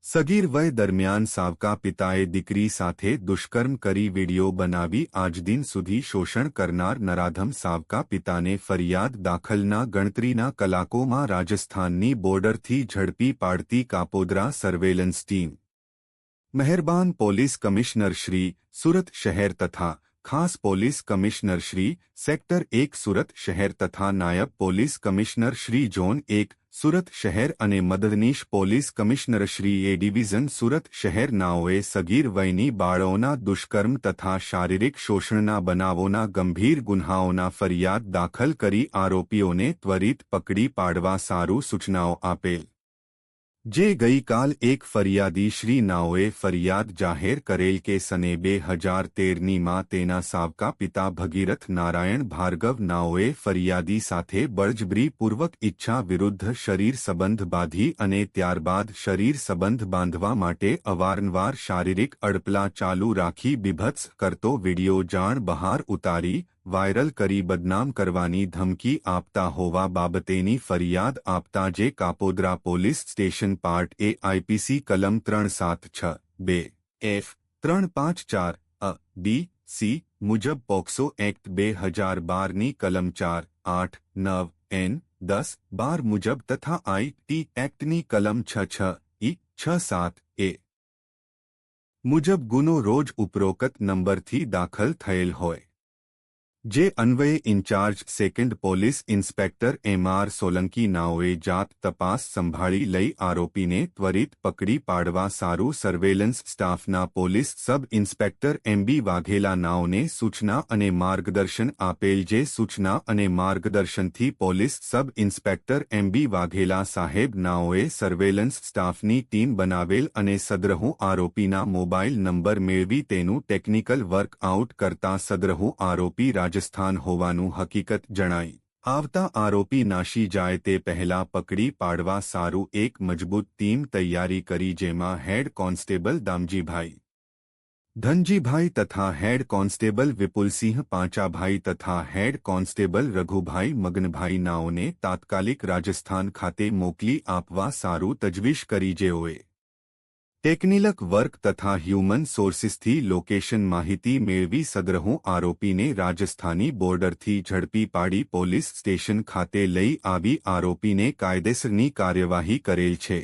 સગીર વય દરમિયાન સાવકા પિતાએ દીકરી સાથે દુષ્કર્મ કરી વીડિયો બનાવી આજદિન સુધી શોષણ કરનાર નરાધમ સાવકા પિતાને ફરિયાદ દાખલના ગણતરીના કલાકોમાં રાજસ્થાનની બોર્ડરથી ઝડપી પાડતી કાપોદ્રા સર્વેલન્સ ટીમ। મહેરબાન પોલીસ કમિશનર શ્રી સુરત શહેર તથા ખાસ police commissioner Shri sector 1 Surat શહેર તથા નાયબ police commissioner Shri zone 1 Surat શહેર અને મદદનીશ police commissioner Shri A division Surat શહેર નાઓએ સગીર વયની બાળોના દુષ્કર્મ તથા શારીરિક શોષણના બનાવોના ગંભીર ગુન્હાઓના ફરિયાદ દાખલ કરી આરોપીઓને ત્વરિત પકડી પાડવા સારું સૂચનાઓ આપેલ। જે ગઈકાલ એક ફરિયાદી શ્રી નાઓએ ફરિયાદ જાહેર કરેલ કે સને 2013ની માં તેના સાવકા પિતા ભગીરથ નારાયણ ભાર્ગવ નાઓએ ફરિયાદી સાથે બળજબરીપૂર્વક ઈચ્છા વિરુદ્ધ શરીર સંબંધ બાંધી અને ત્યારબાદ શરીર સંબંધ બાંધવા માટે અવારનવાર શારીરિક અડપલા ચાલુ રાખી બીભત્સ કરતો વિડિયો જાણ બહાર ઉતારી વાયરલ કરી બદનામ કરવાની ધમકી આપતા હોવા બાબતેની ફરિયાદ આપતા જે કાપોદ્રા પોલીસ સ્ટેશન પાર્ટ એ આઈપીસી કલમ 376(2) F 354 A B C મુજબ પોક્સો એક્ટ 2012ની કલમ 4, 8, 9, N 10, 12 મુજબ તથા આઈ.ટી. એક્ટની કલમ 6, 6 E 6, 7 A મુજબ ગુનો રોજ ઉપરોક્ત નંબરથી દાખલ થયેલ હોય। જે અન્વયે incharge second police inspector M R. Solanki નાઓએ જાત તપાસ સંભાળી લઈ આરોપીને ત્વરિત પકડી પાડવા સારું સર્વેલન્સ સ્ટાફના પોલીસ સબ ઇન્સ્પેક્ટર એમ.બી. વાઘેલા નાઓને સૂચના અને માર્ગદર્શન આપેલ। જે સૂચના અને માર્ગદર્શનથી પોલીસ સબ ઇન્સ્પેક્ટર એમ.બી. વાઘેલા સાહેબ નાઓએ સર્વેલન્સ સ્ટાફની ટીમ બનાવેલ અને સદરહુ આરોપીના મોબાઈલ નંબર મેળવી તેનું ટેકનિકલ વર્કઆઉટ કરતા સદરહુ આરોપી રાજસ્થાન હોવાનું હકીકત જણાઈ આવતા આરોપી નાશી જાય તે પહેલા પકડી પાડવા સારું એક મજબૂત ટીમ તૈયારી કરી જેમાં હેડ કોન્સ્ટેબલ દામજીભાઈ ધનજીભાઈ તથા હેડ કોન્સ્ટેબલ વિપુલસિંહ પાંચાભાઈ તથા હેડ કોન્સ્ટેબલ રઘુભાઈ મગનભાઈ નાઓને તાત્કાલિક રાજસ્થાન ખાતે મોકલી આપવા સારું તજવીજ કરી જેઓએ ટેકનિકલ વર્ક તથા હ્યુમન સોર્સિસથી લોકેશન માહિતી મેળવી સદરહુ આરોપીને રાજસ્થાની બોર્ડરથી ઝડપી પાડી પોલીસ સ્ટેશન ખાતે લઈ આવી આરોપીને કાયદેસરની કાર્યવાહી કરેલ છે।